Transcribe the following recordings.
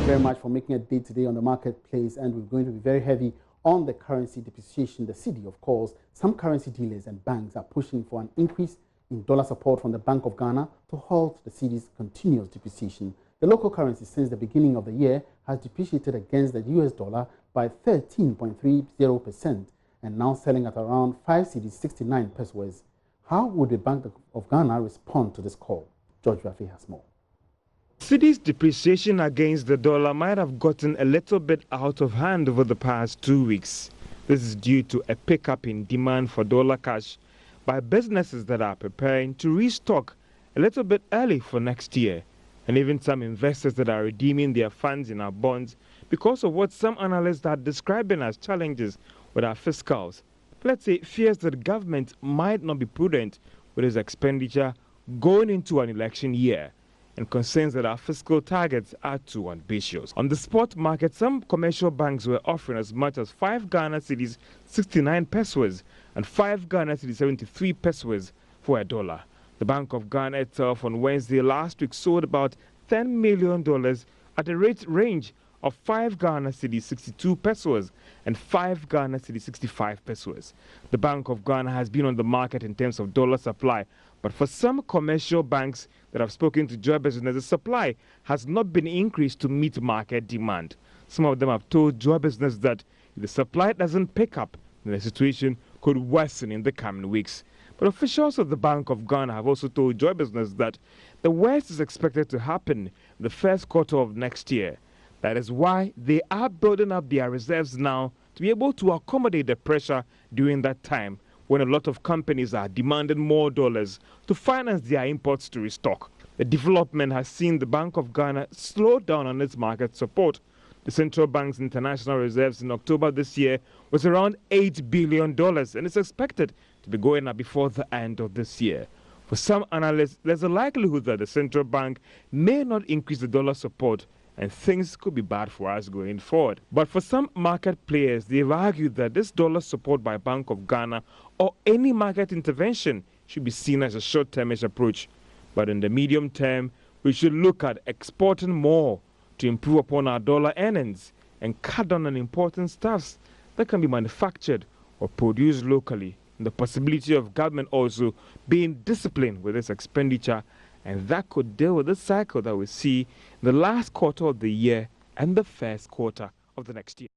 very much for making a day today on the marketplace, and we're going to be very heavy on the currency depreciation. The city, of course, some currency dealers and banks are pushing for an increase in dollar support from the Bank of Ghana to halt the city's continuous depreciation. The local currency since the beginning of the year has depreciated against the US dollar by 13.30% and now selling at around 5 cedis 69 pesos. How would the Bank of Ghana respond to this call? George Rafi has more. City's depreciation against the dollar might have gotten a little bit out of hand over the past 2 weeks. This is due to a pickup in demand for dollar cash by businesses that are preparing to restock a little bit early for next year, and even some investors that are redeeming their funds in our bonds because of what some analysts are describing as challenges with our fiscals. Let's say fears that government might not be prudent with its expenditure going into an election year, and concerns that our fiscal targets are too ambitious. On the spot market, some commercial banks were offering as much as 5 Ghana cedis 69 pesos and 5 Ghana cedis 73 pesos for a dollar. The Bank of Ghana itself on Wednesday last week sold about $10 million at a rate range of 5 Ghana cedis 62 pesos and 5 Ghana cedis 65 pesos. The Bank of Ghana has been on the market in terms of dollar supply, but for some commercial banks that have spoken to Joy Business, the supply has not been increased to meet market demand. Some of them have told Joy Business that if the supply doesn't pick up, then the situation could worsen in the coming weeks. But officials of the Bank of Ghana have also told Joy Business that the worst is expected to happen in the first quarter of next year. That is why they are building up their reserves now to be able to accommodate the pressure during that time when a lot of companies are demanding more dollars to finance their imports to restock. The development has seen the Bank of Ghana slow down on its market support. The central bank's international reserves in October this year was around $8 billion and is expected to be going up before the end of this year. For some analysts, there's a likelihood that the central bank may not increase the dollar support, and things could be bad for us going forward. But for some market players, they've argued that this dollar support by Bank of Ghana or any market intervention should be seen as a short-termish approach. But in the medium term, we should look at exporting more to improve upon our dollar earnings and cut down on important stuffs that can be manufactured or produced locally. And the possibility of government also being disciplined with its expenditure, and that could deal with the cycle that we see in the last quarter of the year and the first quarter of the next year.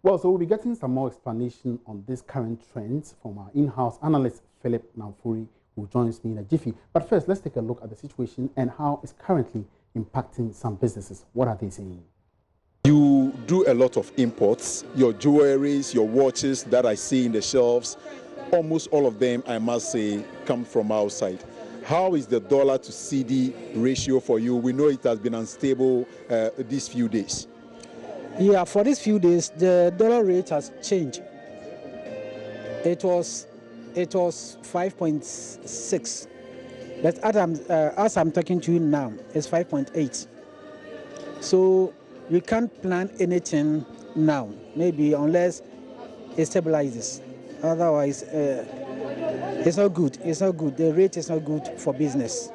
Well, so we'll be getting some more explanation on these current trends from our in-house analyst, Philip Namfuri, who joins me in a jiffy. But first, let's take a look at the situation and how it's currently impacting some businesses. What are they saying? You do a lot of imports. Your jewelries, your watches that I see in the shelves, almost all of them, I must say, come from outside. How is the dollar to CD ratio for you? We know it has been unstable these few days. Yeah, for these few days, the dollar rate has changed. It was 5.6, but as I'm talking to you now, it's 5.8. So we can't plan anything now, maybe unless it stabilizes. Otherwise, it's not good. It's not good. The rate is not good for business.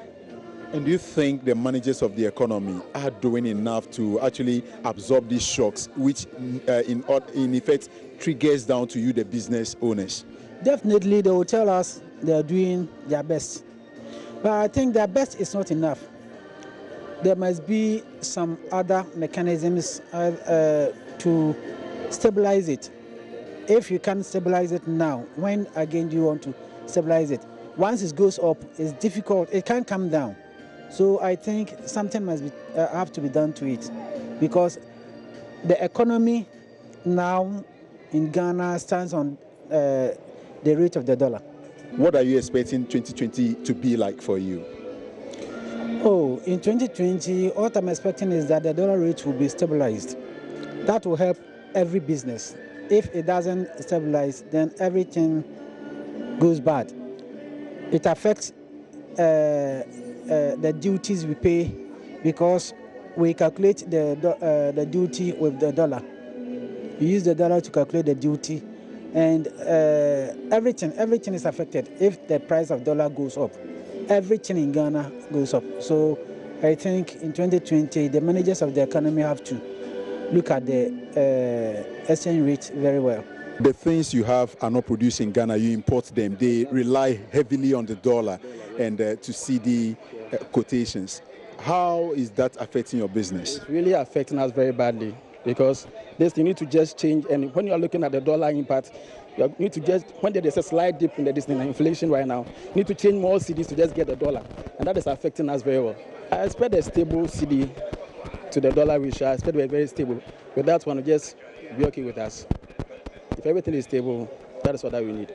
And do you think the managers of the economy are doing enough to actually absorb these shocks, which in effect triggers down to you, the business owners? Definitely, they will tell us they are doing their best. But I think their best is not enough. There must be some other mechanisms to stabilize it. If you can't stabilize it now, when again do you want to stabilize it? Once it goes up, it's difficult. It can't come down. So I think something must have to be done to it, because the economy now in Ghana stands on the rate of the dollar. What are you expecting 2020 to be like for you? Oh, in 2020, what I'm expecting is that the dollar rate will be stabilized. That will help every business. If it doesn't stabilize, then everything goes bad. It affects the duties we pay, because we calculate the duty with the dollar. We use the dollar to calculate the duty, and everything is affected. If the price of dollar goes up, everything in Ghana goes up. So I think in 2020, the managers of the economy have to look at the exchange rate very well. The things you have are not produced in Ghana, you import them. They rely heavily on the dollar and to CD quotations. How is that affecting your business? It's really affecting us very badly because this you need to just change. And when you are looking at the dollar impact, you need to just, when there is a slight dip in the inflation right now, you need to change more CDs to just get the dollar. And that is affecting us very well. I expect a stable CD to the dollar ratio. I expect we're very stable. But that one will just be okay with us. If everything is stable, that is what we need.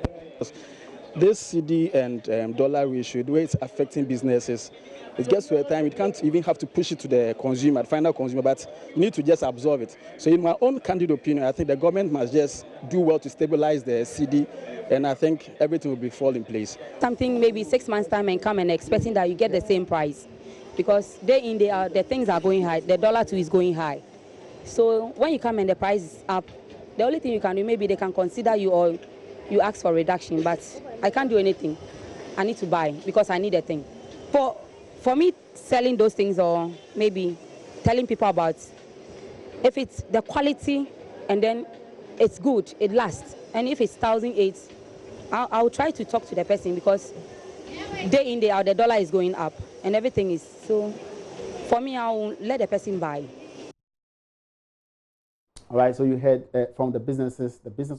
This CD and dollar ratio, the way it's affecting businesses, it gets to a time you can't even have to push it to the consumer, the final consumer, but you need to just absorb it. So in my own candid opinion, I think the government must just do well to stabilize the CD, and I think everything will be fall in place. Something maybe 6 months time and come and expecting that you get the same price, because day in, day out, the things are going high, the dollar too is going high. So when you come and the price is up, the only thing you can do, maybe they can consider you or you ask for reduction, but I can't do anything. I need to buy because I need a thing. For me, selling those things or maybe telling people about, if it's the quality and then it's good, it lasts. And if it's 1,008, I'll try to talk to the person because day in, day out, the dollar is going up and everything is. So for me, I'll let the person buy. All right, so you heard from the business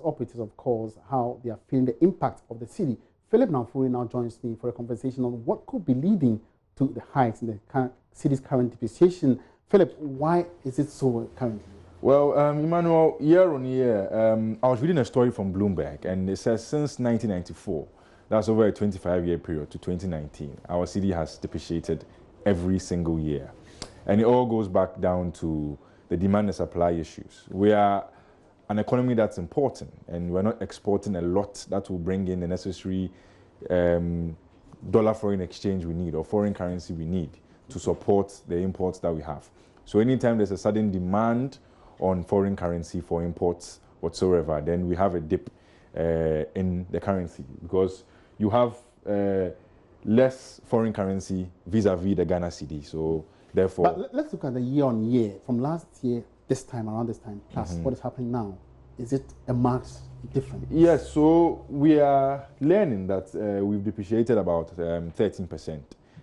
operators, of course, how they are feeling the impact of the city. Philip Namfuri now joins me for a conversation on what could be leading to the hikes in the city's current depreciation. Philip, why is it so currently? Well, Emmanuel, year on year, I was reading a story from Bloomberg, and it says since 1994, that's over a 25-year period to 2019, our city has depreciated every single year. And it all goes back down to the demand and supply issues. We are an economy that's important, and we're not exporting a lot that will bring in the necessary dollar foreign exchange we need or foreign currency we need to support the imports that we have. So anytime there's a sudden demand on foreign currency for imports whatsoever, then we have a dip in the currency because you have less foreign currency vis-a-vis the Ghana cedi. So therefore, but let's look at the year on year from last year, this time around this time, plus what is happening now. Is it a marked difference? Yes, so we are learning that we've depreciated about 13%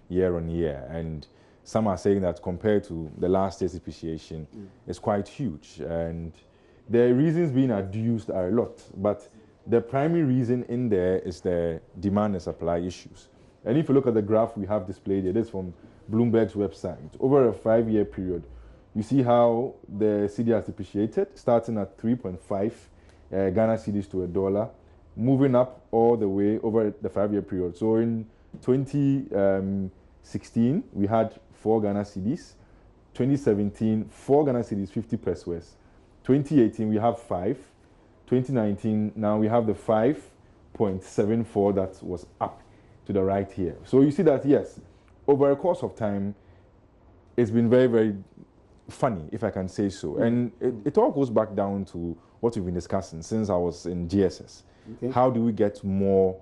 year on year, and some are saying that compared to the last year's depreciation, it's quite huge. And the reasons being adduced are a lot, but the primary reason in there is the demand and supply issues. And if you look at the graph we have displayed here, this is from Bloomberg's website. Over a 5-year period, you see how the cedi has depreciated, starting at 3.5 Ghana cedis to a dollar, moving up all the way over the 5-year period. So in 2016, we had 4 Ghana cedis. 2017, 4 Ghana cedis, 50 pesos. 2018, we have 5. 2019, now we have the 5.74 that was up to the right here. So you see that, yes, over a course of time, it's been very, very funny, if I can say so. And it all goes back down to what we've been discussing since I was in GSS. Okay. How do we get more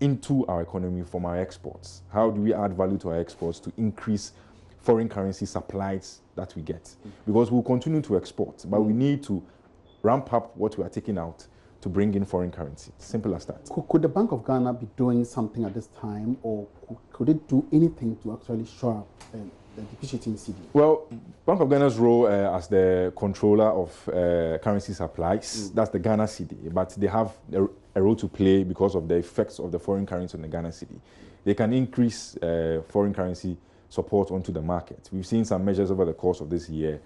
into our economy from our exports? How do we add value to our exports to increase foreign currency supplies that we get? Because we'll continue to export, but we need to ramp up what we are taking out to bring in foreign currency. Simple as that. Could the Bank of Ghana be doing something at this time, or could it do anything to actually shore up the depreciating cedi? Well, Bank of Ghana's role as the controller of currency supplies, that's the Ghana cedi, but they have a role to play because of the effects of the foreign currency on the Ghana cedi. They can increase foreign currency support onto the market. We've seen some measures over the course of this year,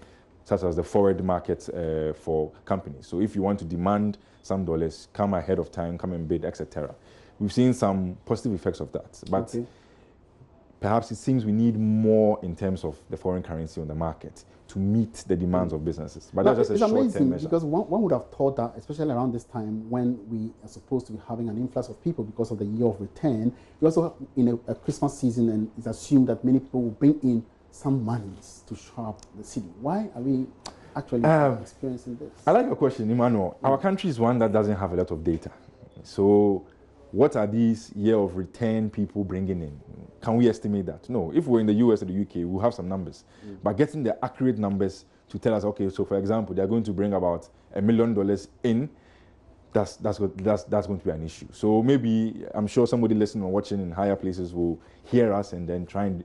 such as the forward market for companies. So if you want to demand some dollars, come ahead of time, come and bid, etc. We've seen some positive effects of that, but perhaps it seems we need more in terms of the foreign currency on the market to meet the demands of businesses. But that's just a short-term measure. Because one would have thought that, especially around this time when we are supposed to be having an influx of people because of the year of return, we also in a Christmas season, and it's assumed that many people will bring in some monies to shore up the city. Why are we actually experiencing this? I like your question, Emmanuel. Our country is one that doesn't have a lot of data. So what are these year of return people bringing in? Can we estimate that? No. If we're in the US or the UK, we'll have some numbers. But getting the accurate numbers to tell us, okay, so for example, they're going to bring about $1 million in, that's going to be an issue. So maybe, I'm sure somebody listening or watching in higher places will hear us and then try and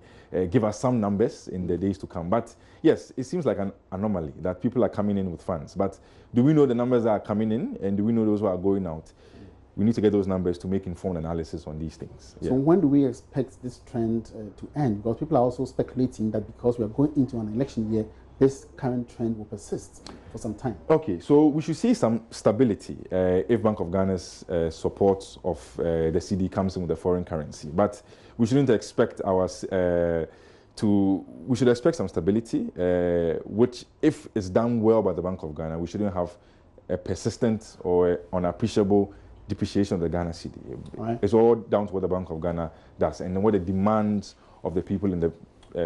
give us some numbers in the days to come. But yes, it seems like an anomaly that people are coming in with funds. But do we know the numbers that are coming in, and do we know those who are going out? We need to get those numbers to make informed analysis on these things. So when do we expect this trend to end? Because people are also speculating that because we are going into an election year, this current trend will persist for some time. Okay, so we should see some stability if Bank of Ghana's support of the cedi comes in with the foreign currency. But we shouldn't expect we should expect some stability, which if it's done well by the Bank of Ghana, we shouldn't have a persistent or unappreciable depreciation of the Ghana cedi. Right. It's all down to what the Bank of Ghana does and what the demands of the people in the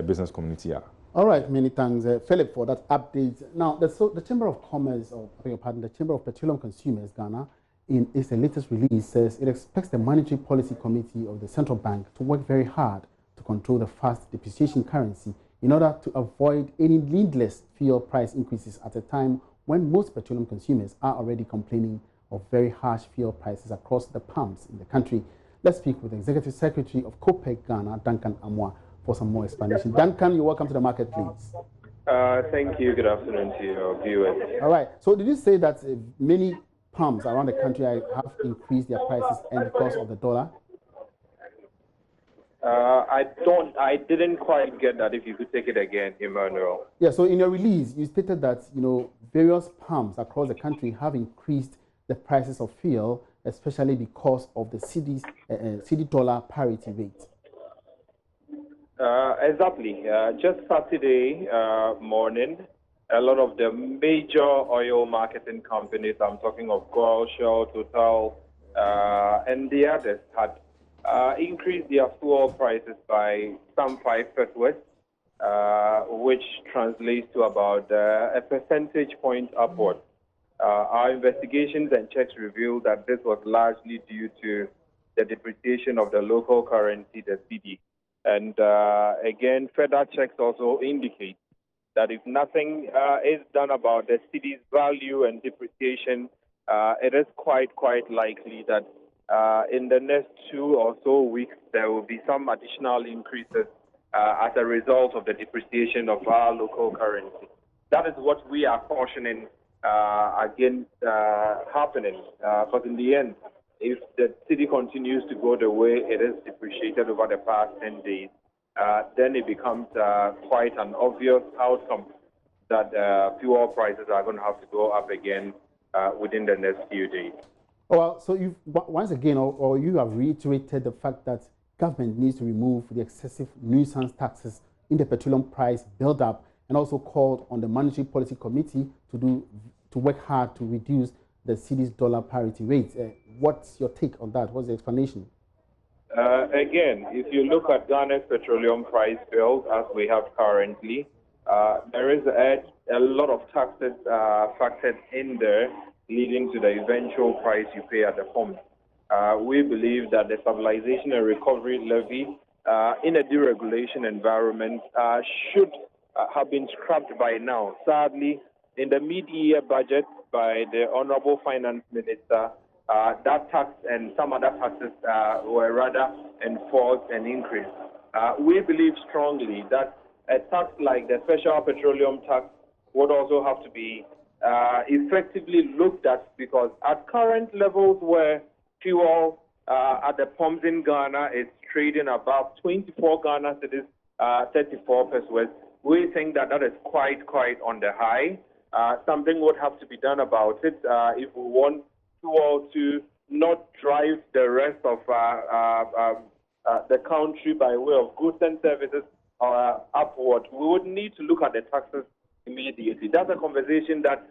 business community are. All right, many thanks, Philip, for that update. Now, the Chamber of Commerce, or I beg your pardon, the Chamber of Petroleum Consumers, Ghana, in its latest release, says it expects the Monetary Policy Committee of the Central Bank to work very hard to control the fast depreciation currency in order to avoid any needless fuel price increases at a time when most petroleum consumers are already complaining of very harsh fuel prices across the pumps in the country. Let's speak with the Executive Secretary of COPEC Ghana, Duncan Amwa, for some more explanation. Duncan, you're welcome to the market, please. Thank you. Good afternoon to your viewers. All right. So did you say that many pumps around the country have increased their prices and because of the dollar? I didn't quite get that. If you could take it again, Emmanuel. Yeah. So in your release, you stated that various pumps across the country have increased the prices of fuel, especially because of the cedi dollar parity rate. Exactly. Just Saturday morning, a lot of the major oil marketing companies, I'm talking of Gold, Shell, Total, and the others, had increased their fuel prices by some 5%, which translates to about a percentage point upward. Our investigations and checks revealed that this was largely due to the depreciation of the local currency, the cedi. And again, further checks also indicate that if nothing is done about the cedi's value and depreciation, it is quite likely that in the next 2 or so weeks, there will be some additional increases as a result of the depreciation of our local currency. That is what we are cautioning against happening, because in the end, if the cedi continues to go the way it is depreciated over the past 10 days, then it becomes quite an obvious outcome that fuel prices are going to have to go up again within the next few days. Well, so you've once again, or you have reiterated the fact that government needs to remove the excessive nuisance taxes in the petroleum price build-up, and also called on the Monetary Policy Committee to work hard to reduce the cedi's dollar parity rate. What's your take on that? What's the explanation? Again, if you look at Ghana's petroleum price bill as we have currently, there is a lot of taxes factored in there, leading to the eventual price you pay at the pump. We believe that the Stabilization and Recovery Levy in a deregulation environment should have been scrapped by now. Sadly, in the mid-year budget by the Honorable Finance Minister, that tax and some other taxes were rather enforced and increased. We believe strongly that a tax like the Special Petroleum Tax would also have to be effectively looked at, because at current levels where fuel at the pumps in Ghana is trading about 24 Ghana cedis, 34 pesos, we think that is quite on the high. Something would have to be done about it if we want fuel to not drive the rest of the country by way of goods and services upward. We would need to look at the taxes immediately. That's a conversation that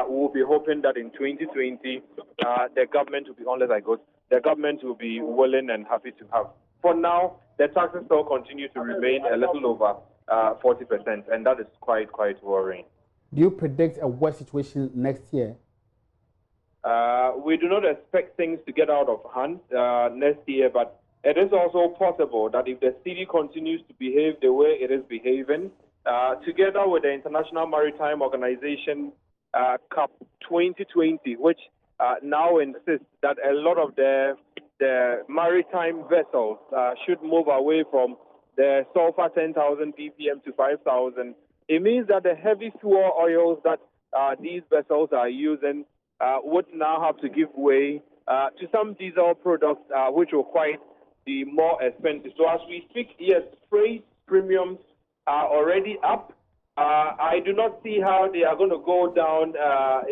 we'll be hoping that in 2020 the government will be, the government will be willing and happy to have. For now, the taxes still continue to remain a little over 40%, and that is quite worrying. Do you predict a worse situation next year? We do not expect things to get out of hand next year, but it is also possible that if the city continues to behave the way it is behaving, together with the International Maritime Organization CAP 2020, which now insists that a lot of the maritime vessels should move away from the sulfur 10,000 ppm to 5,000. It means that the heavy fuel oils that these vessels are using would now have to give way to some diesel products, which will quite be more expensive. So as we speak, yes, freight premiums are already up. I do not see how they are going to go down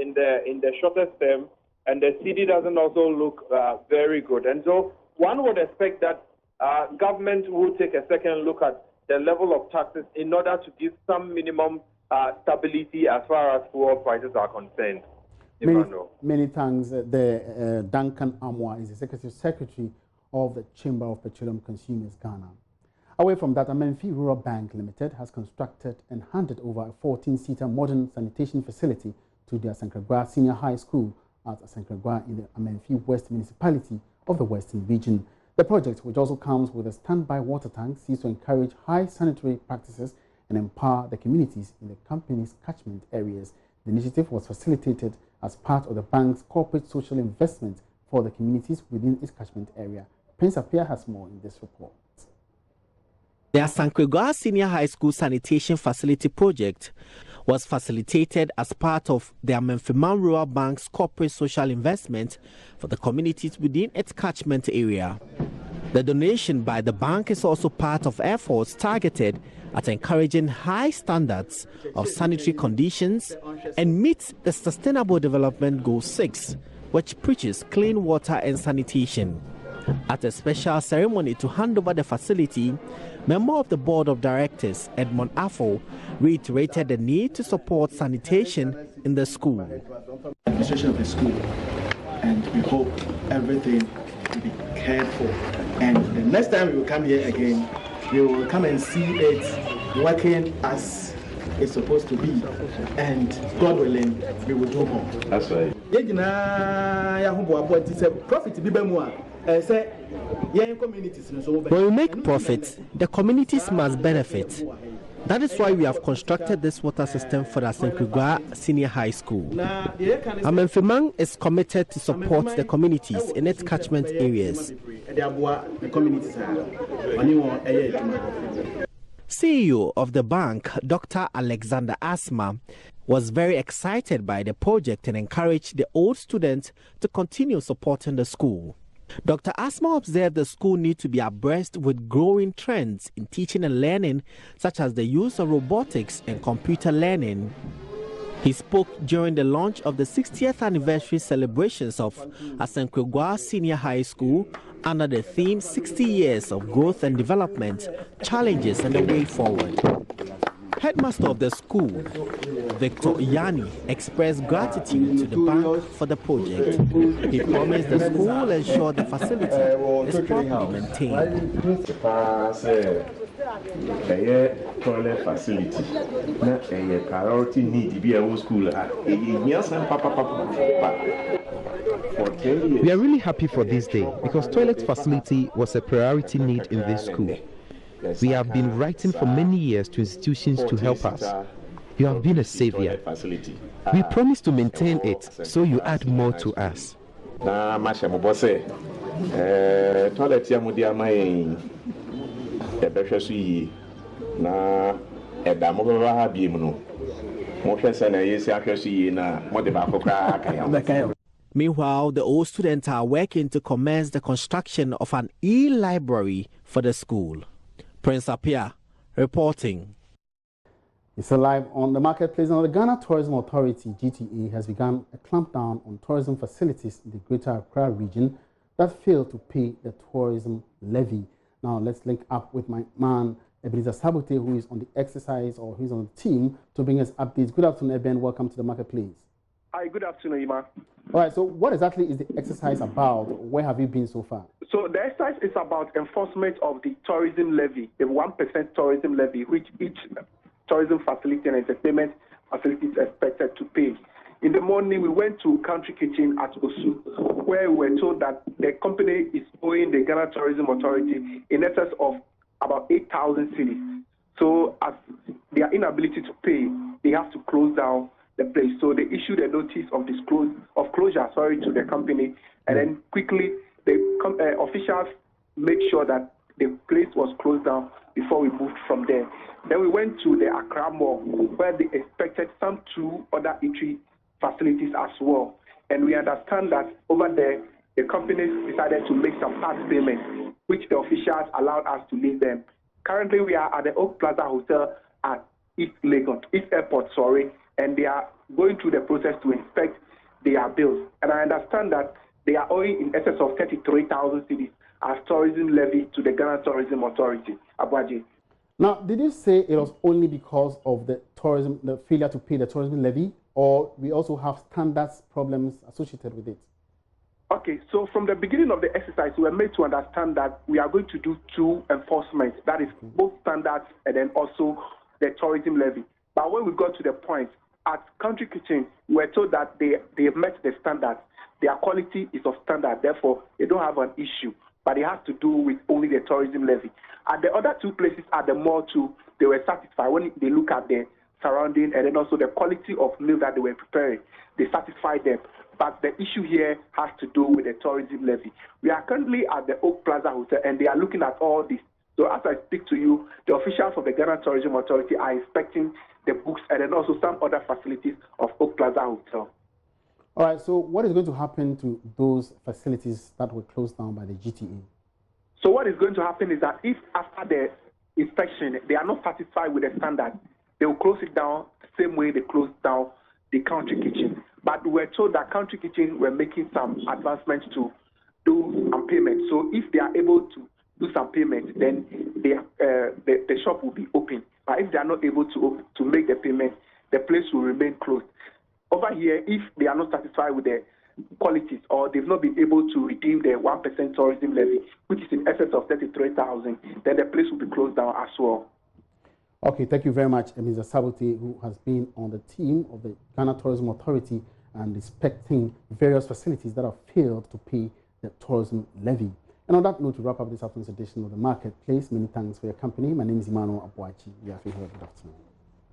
in the shortest term, and the city doesn't also look very good. And so one would expect that government will take a second look at the level of taxes in order to give some minimum stability as far as fuel prices are concerned. Many thanks. Duncan Amwa is the Executive Secretary of the Chamber of Petroleum Consumers Ghana. Away from that, Amenfi Rural Bank Limited has constructed and handed over a 14-seater modern sanitation facility to the Asankragwa Senior High School at Asankragwa in the Amenfi West Municipality of the Western Region. The project, which also comes with a standby water tank, seeks to encourage high sanitary practices and empower the communities in the company's catchment areas. The initiative was facilitated as part of the bank's corporate social investment for the communities within its catchment area. Prince Appiah has more in this report. The Asankragwa Senior High School Sanitation Facility project was facilitated as part of the Amenfi Rural Bank's corporate social investment for the communities within its catchment area. The donation by the bank is also part of efforts targeted at encouraging high standards of sanitary conditions and meets the Sustainable Development Goal 6, which preaches clean water and sanitation. At a special ceremony to hand over the facility, member of the Board of Directors, Edmond Afo, reiterated the need to support sanitation in the school. Administration of the school, and we hope everything will be cared for. And the next time we will come here again, we will come and see it working as it's supposed to be. And God willing, we will do more. That's right. When we make profit, the communities must benefit. That is why we have constructed this water system for the Asankragwa Senior High School. Amenfi is committed to support the communities in its catchment areas. CEO of the bank, Dr. Alexander Asma, was very excited by the project and encouraged the old students to continue supporting the school. Dr. Asma observed the school needs to be abreast with growing trends in teaching and learning, such as the use of robotics and computer learning. He spoke during the launch of the 60th anniversary celebrations of Asankragwa Senior High School under the theme 60 Years of Growth and Development, Challenges and the Way Forward. Headmaster of the school, Victor Yani, expressed gratitude to the bank for the project. He promised the school will ensure the facility is properly maintained. Toilet facility, a priority need to be a school. We are really happy for this day because toilet facility was a priority need in this school. We have been writing for many years to institutions to help us. You have been a savior. We promise to maintain it, so you add more to us. Meanwhile, the old students are working to commence the construction of an e-library for the school. Prince Appiah reporting. It's live on the marketplace. Now, the Ghana Tourism Authority, GTA, has begun a clampdown on tourism facilities in the Greater Accra region that fail to pay the tourism levy. Now, let's link up with my man, Ebenezer Sabote, who is on the exercise or who's on the team to bring us updates. Good afternoon, Eben. Welcome to the marketplace. Hi, good afternoon, Ima. All right, so what exactly is the exercise about? Where have you been so far? So the exercise is about enforcement of the tourism levy, the 1% tourism levy, which each tourism facility and entertainment facility is expected to pay. In the morning, we went to Country Kitchen at Osu, where we were told that the company is owing the Ghana Tourism Authority in excess of about 8,000 cedis. So as their inability to pay, they have to close down the place. So they issued a notice of closure, to the company, and then quickly the officials made sure that the place was closed down before we moved from there. Then we went to the Accra Mall, where they expected some 2 other eatery facilities as well. And we understand that over there, the companies decided to make some part payments, which the officials allowed us to leave them. Currently, we are at the Oak Plaza Hotel at East Airport, and they are going through the process to inspect their bills. And I understand that they are owing in excess of 33,000 cedis as tourism levy to the Ghana Tourism Authority, Abuaji. Now, did you say it was only because of the failure to pay the tourism levy, or we also have standards problems associated with it? Okay, so from the beginning of the exercise, we were made to understand that we are going to do 2 enforcements, that is both standards and then also the tourism levy. But when we got to the point, at Country Kitchen, we were told that they have met the standards. Their quality is of standard, therefore they don't have an issue. But it has to do with only the tourism levy. At the other 2 places at the mall too, they were satisfied when they look at the surrounding and then also the quality of meal that they were preparing. They satisfied them. But the issue here has to do with the tourism levy. We are currently at the Oak Plaza Hotel, and they are looking at all this. So as I speak to you, the officials of the Ghana Tourism Authority are inspecting the books and then also some other facilities of Oak Plaza Hotel. All right, so what is going to happen to those facilities that were closed down by the GTA? So what is going to happen is that if after the inspection, they are not satisfied with the standard, they will close it down the same way they closed down the Country Kitchen. But we were told that Country Kitchen were making some advancements to do some payments. So if they are able to do some payments, then the shop will be open. But if they are not able to make the payment, the place will remain closed. Over here, if they are not satisfied with the qualities or they've not been able to redeem the 1% tourism levy, which is in excess of 33,000, then the place will be closed down as well. Okay, thank you very much, Mr. Sabote, who has been on the team of the Ghana Tourism Authority and inspecting various facilities that have failed to pay the tourism levy. And on that note, to wrap up this afternoon's edition of the Marketplace, many thanks for your company. My name is Emmanuel Abuachi. You have been here. Good afternoon.